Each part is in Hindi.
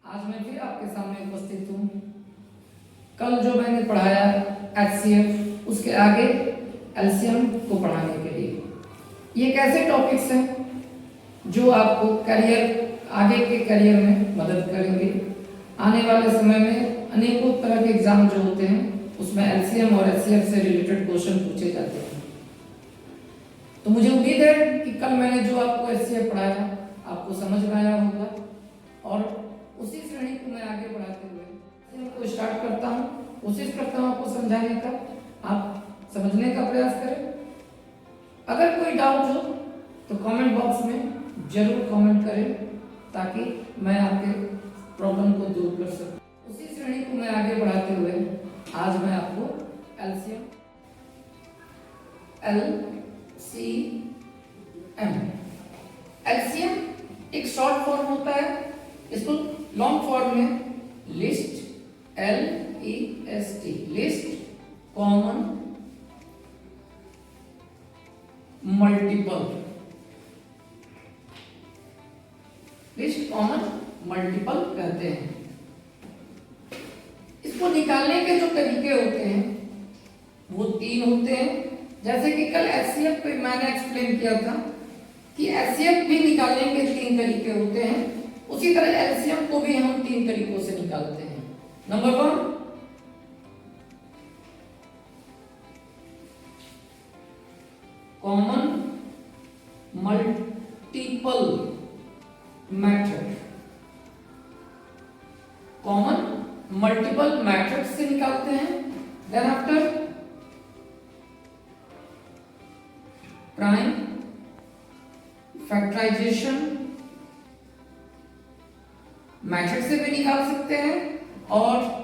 आज मैं फिर आपके सामने उपस्थित हूँ। कल जो मैंने पढ़ाया HCF, उसके आगे LCM को पढ़ाने के लिए। ये कैसे टॉपिक्स हैं जो आपको आगे के करियर में मदद करेंगे। आने वाले समय में अनेकों तरह के एग्जाम जो होते हैं उसमें LCM और HCF से रिलेटेड क्वेश्चन पूछे जाते हैं। तो मुझे उम्मीद है कि कल मैंने जो आपको HCF पढ़ाया आपको समझ में आया होगा, और उसी श्रेणी को मैं आगे बढ़ाते हुए को स्टार्ट करता हूँ। कोशिश करता हूँ आपको समझाने का, आप समझने का प्रयास करें। अगर कोई डाउट हो तो कमेंट बॉक्स में जरूर कमेंट करें ताकि मैं आपके प्रॉब्लम को दूर कर सकूं। उसी श्रेणी को मैं आगे बढ़ाते हुए आज मैं आपको LCM एक शॉर्ट फॉर्म होता है, इसको लॉन्ग फॉर्म में list LEST list common multiple कहते हैं। इसको निकालने के जो तरीके होते हैं वो 3 होते हैं। जैसे कि कल HCF पे मैंने एक्सप्लेन किया था कि HCF भी निकालने के 3 तरीके होते हैं, उसी तरह LCM को भी हम 3 तरीकों से निकालते हैं। Number 1, common multiple method. Common multiple method से निकालते हैं। Then after prime factorization method से भी निकाल सकते हैं, और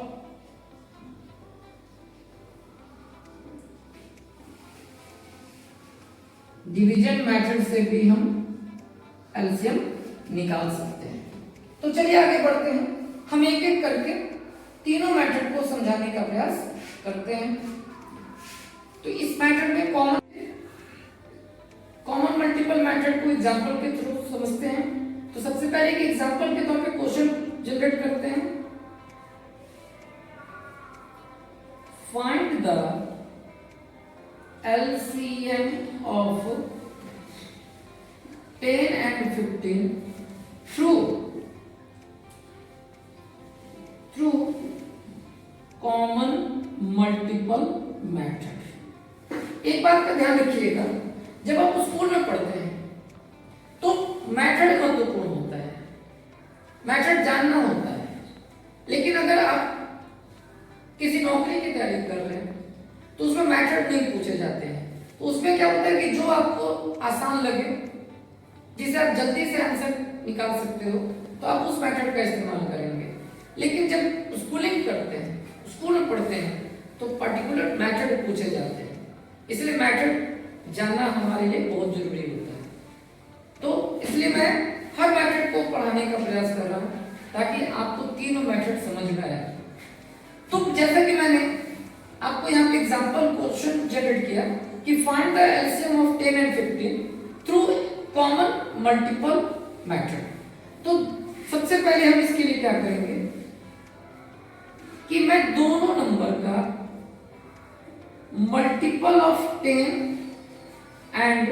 डिवीजन मेथड से भी हम LCM निकाल सकते हैं। तो चलिए आगे बढ़ते हैं। हम एक एक करके तीनों मेथड को समझाने का प्रयास करते हैं। तो इस मेथड में कॉमन मल्टीपल मेथड को एग्जांपल के थ्रू समझते हैं। तो सबसे पहले एक एग्जांपल के तौर पे क्वेश्चन जनरेट करते हैं। Find the LCM of 10 and 15 through common multiple method. एक बात का ध्यान रखिएगा, जब आप स्कूल में पढ़ते हैं तो मेथड महत्वपूर्ण होता है, मेथड जानना होता है। लेकिन अगर आप किसी नौकरी की तैयारी कर रहे हैं तो उसमें मेथड नहीं पूछे जाते हैं। तो उसमें क्या होता है कि जो आपको आसान लगे, जिसे आप जल्दी से आंसर निकाल सकते हो, तो आप उस मेथड का इस्तेमाल करेंगे। लेकिन जब स्कूलिंग करते हैं, स्कूल में पढ़ते हैं, तो पर्टिकुलर मेथड पूछे जाते हैं। इसलिए मेथड जानना हमारे लिए बहुत जरूरी होता है। तो इसलिए मैं हर मेथड को पढ़ाने का प्रयास कर रहा हूँ ताकि आपको तीनों मेथड समझ में आए। तो जैसा कि मैंने आपको यहाँ पे एग्जांपल क्वेश्चन जनरेट किया कि find the LCM of 10 and 15 through common multiple method. तो सबसे पहले हम इसके लिए क्या करेंगे कि मैं दोनों नंबर का multiple of 10 and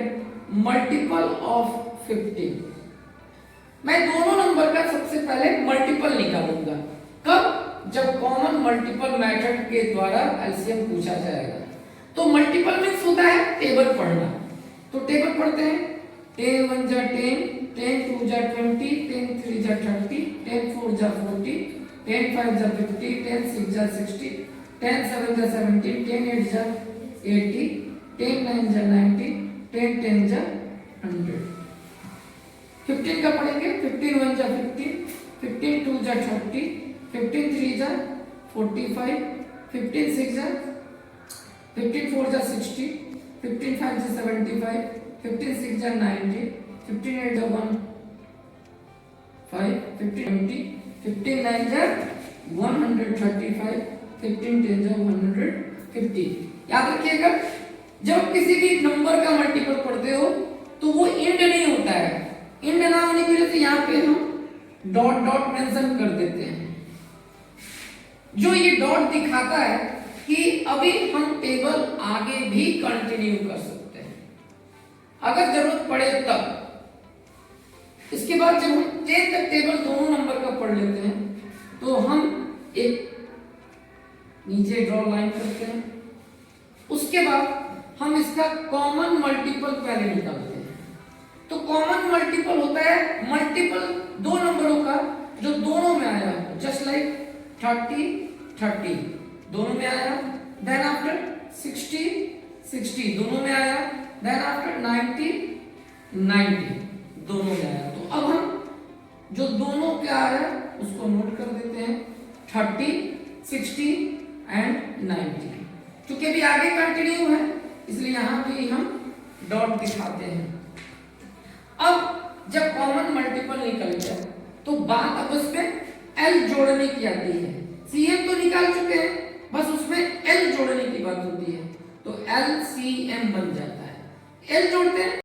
multiple of 15, मैं दोनों नंबर का सबसे पहले मल्टीपल निकालूंगा। कब? जब कॉमन मल्टीपल मेथड के द्वारा LCM पूछा जाएगा। तो मल्टीपल मीन्स होता है टेबल पढ़ना। तो टेबल पढ़ते हैं। 10 1 जा 10, 10 2 जा 20, 10 3 जा 30, 10 4 जा 40, 10 5 जा 50, 10 6 जा 60, 10 7 जा 70, 10 8 जा 80, 10 9 जा 90, 10 10 जा 100। 15 का पढ़ेंगे। 15 1 जा 15, 15 2 जा 30, 15 3 जा 45, 15 6 जा 15 4 जा 60, 15 5 जा 75, 15 6 जा 90, 15 8 जा 15, 15 20, 15 9 जा 135, 15 10 जा 150। याद रखिएगा, जब किसी भी नंबर का मल्टीपल पढ़ते हो तो वो इंड नहीं होता है। इंड ना होने की वजह से यहाँ पे हम डॉट डॉट मेंशन कर देते हैं। जो ये डॉट दिखाता है कि अभी हम टेबल आगे भी कंटिन्यू कर सकते हैं अगर जरूरत पड़े तब। इसके बाद जब हम 10 तक टेबल दोनों नंबर का पढ़ लेते हैं तो हम एक नीचे ड्रॉ लाइन करते हैं। उसके बाद हम इसका कॉमन मल्टीपल पहले निकालते हैं। तो कॉमन मल्टीपल होता है मल्टीपल दो नंबरों का जो दोनों में आया हो, जस्ट लाइक 30 दोनों में आया, देन आफ्टर 60 दोनों में आया, देन आफ्टर 90 दोनों में आया। तो अब हम जो दोनों क्या आया उसको नोट कर देते हैं 30, 60 एंड 90। क्योंकि अभी आगे कंटिन्यू है इसलिए यहां भी हम डॉट दिखाते हैं। अब जब कॉमन मल्टीपल निकल जाए तो बात अब उसमें एल जोड़ने की आती है। सीएम तो निकाल चुके हैं, बस उसमें एल जोड़ने की बात होती है। तो एलसीएम बन जाता है। एल जोड़ते हैं